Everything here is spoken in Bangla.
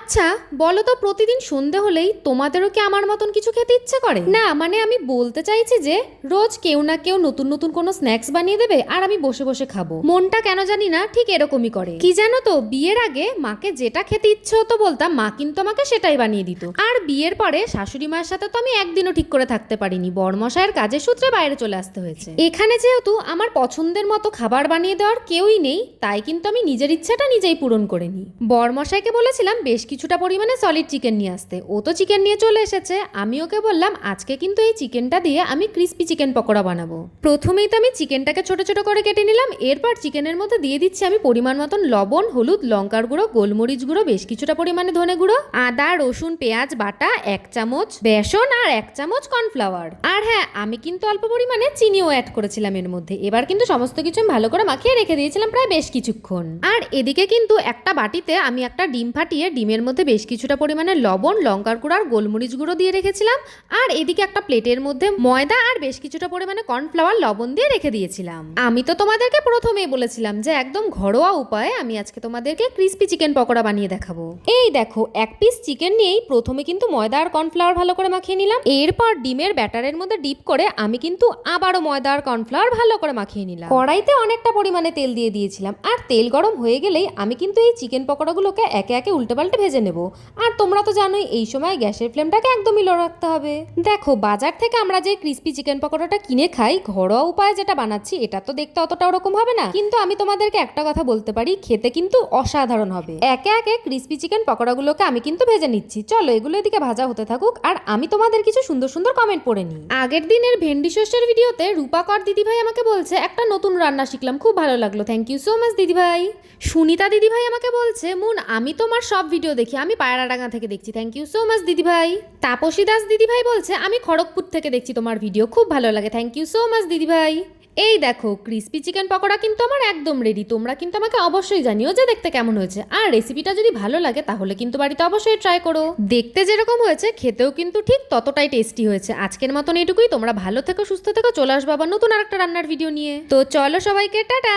আচ্ছা বলো তো, প্রতিদিন সন্ধে হলেই তোমাদেরও কি আমার মতন কিছু খেতে ইচ্ছে করে? না মানে আমি বলতে চাইছি যে রোজ কেউ না কেউ নতুন নতুন কোনো স্ন্যাক্স বানিয়ে দেবে আর আমি বসে বসে খাবো। মনটা কেন জানি না ঠিক এরকমই করে। কি জানো তো, বিয়ের আগে মাকে যেটা খেতে ইচ্ছে হতো বলতাম, মা কিন্তু আমাকে সেটাই বানিয়ে দিত। আর বিয়ের পরে শাশুড়ি মায়ের সাথে তো আমি একদিনও ঠিক করে থাকতে পারিনি, বরমশাইয়ের কাজের সূত্রে বাইরে চলে আসতে হয়েছে। এখানে যেহেতু আমার পছন্দের মতো খাবার বানিয়ে দেওয়ার কেউই নেই, তাই কিন্তু আমি নিজের ইচ্ছাটা নিজেই পূরণ করে নিই। বরমশাইকে বলেছিলাম বেশ কিছুটা পরিমাণে সলিড চিকেন নিয়ে আসতে, ও তো চিকেন নিয়ে চলে এসেছে। আমি ওকে বললাম আজকে কিন্তু এই চিকেনটা দিয়ে আমি ক্রিস্পি চিকেন পকোড়া বানাবো। প্রথমেই তো আমি চিকেনটাকে ছোট ছোট করে কেটে নিলাম। এরপর চিকেনের মধ্যে দিয়ে দিচ্ছি আমি পরিমাণ মতন লবণ, হলুদ, লঙ্কার গুঁড়ো, গোলমরিচ গুঁড়ো, বেশ কিছুটা পরিমাণে ধনে গুঁড়ো, আদা রসুন পেঁয়াজ বাটা 1 চামচ, বেসন আর 1 চামচ কর্নফ্লাওয়ার। আর হ্যাঁ, আমি কিন্তু অল্প পরিমাণে চিনিও অ্যাড করেছিলাম এর মধ্যে। এবার কিন্তু সমস্ত কিছু আমি ভালো করে মাখিয়ে রেখে দিয়েছিলাম প্রায় বেশ কিছুক্ষণ। আর এদিকে কিন্তু একটা বাটিতে আমি একটা ডিম ফাটিয়ে ডিমের মধ্যে বেশ কিছুটা পরিমাণে লবণ, লঙ্কার গুঁড়ো আর গোলমরিচ গুঁড়ো দিয়ে রেখেছিলাম। আর এদিকে একটা প্লেটের মধ্যে ময়দা আর বেশ কিছুটা পরিমাণে কর্নফ্লাওয়ার লবণ দিয়ে রেখে দিয়েছিলাম। আমি তো তোমাদেরকে প্রথমেই বলেছিলাম যে একদম ঘরোয়া উপায়ে আমি আজকে তোমাদেরকে ক্রিস্পি চিকেন পকোড়া বানিয়ে দেখাবো। এই দেখো, এক পিস চিকেন নিয়েই প্রথমে কিন্তু ময়দা আর কর্নফ্লাওয়ার ভালো করে মাখিয়ে নিলাম। এরপর ডিমের ব্যাটারের মধ্যে ডিপ করে আমি কিন্তু আবারও ময়দা আর কর্নফ্লাওয়ার ভালো করে মাখিয়ে নিলাম। কড়াইতে অনেকটা পরিমাণে তেল দিয়ে দিয়েছিলাম। আর তেল গরম হয়ে গেলেই আমি কিন্তু এই চিকেন পকোড়াগুলোকে একে একে উল্টে পাল্টে ভেজে নেব। আর তোমরা তো জানোই এই সময় গ্যাসের ফ্লেমটাকে একদমই লো রাখতে হবে। দেখো, বাজার থেকে আমরা যে ক্রিস্পি চিকেন পকোড়াটা কিনে খাই, ঘরোয়া উপায়ে যেটা বানাচ্ছি এটা তো দেখতে অতটা ওরকম হবে না, কিন্তু আমি তোমাদেরকে একটা কথা বলতে পারি, খেতে কিন্তু অসাধারণ হবে। একে একে ক্রিস্পি চিকেন পকোড়াগুলোকে আমি কিন্তু ভেজে নিচ্ছি। চলো এগুলো এদিকে ভাজা হতে থাকুক আর আমি তোমাদের কিছু সুন্দর সুন্দর কমেন্ট পড়ে নিই। আগের দিনের ভেন্ডি শস্যের ভিডিওতে রূপাকর দিদিভাই আমাকে বলছে একটা নতুন রান্না শিখলাম, খুব ভালো লাগলো, থ্যাংক ইউ সো মাচ দিদিভাই। সুনিতা দিদিভাই আমাকে বলছে মুন আমি তোমার সব ভিডিও দেখি, আমি পায়রাডাঙ্গা থেকে দেখছি, থ্যাংক ইউ সো মাচ দিদিভাই। তাপসী দাস দিদিভাই বলছে আমি খড়গপুর থেকে দেখছি তোমার ভিডিও, খুব ভালো লাগে, থ্যাংক ইউ সো মাচ দিদিভাই। এই দেখো, ক্রিস্পি চিকেন পকোড়া কিন্তু আমার একদম রেডি। তোমরা কিন্তু আমাকে অবশ্যই জানিও যে দেখতে কেমন হয়েছে। আর রেসিপিটা যদি ভালো লাগে তাহলে কিন্তু বাড়িতে অবশ্যই ট্রাই করো। দেখতে যেরকম হয়েছে খেতেও কিন্তু ঠিক ততটাই টেস্টি হয়েছে। আজকের মতন এইটুকুই। তোমরা ভালো থেকো, সুস্থ থেকো, চলে আসবো আবার নতুন আরেকটা রান্নার ভিডিও নিয়ে। তো চলো সবাইকে টাটা।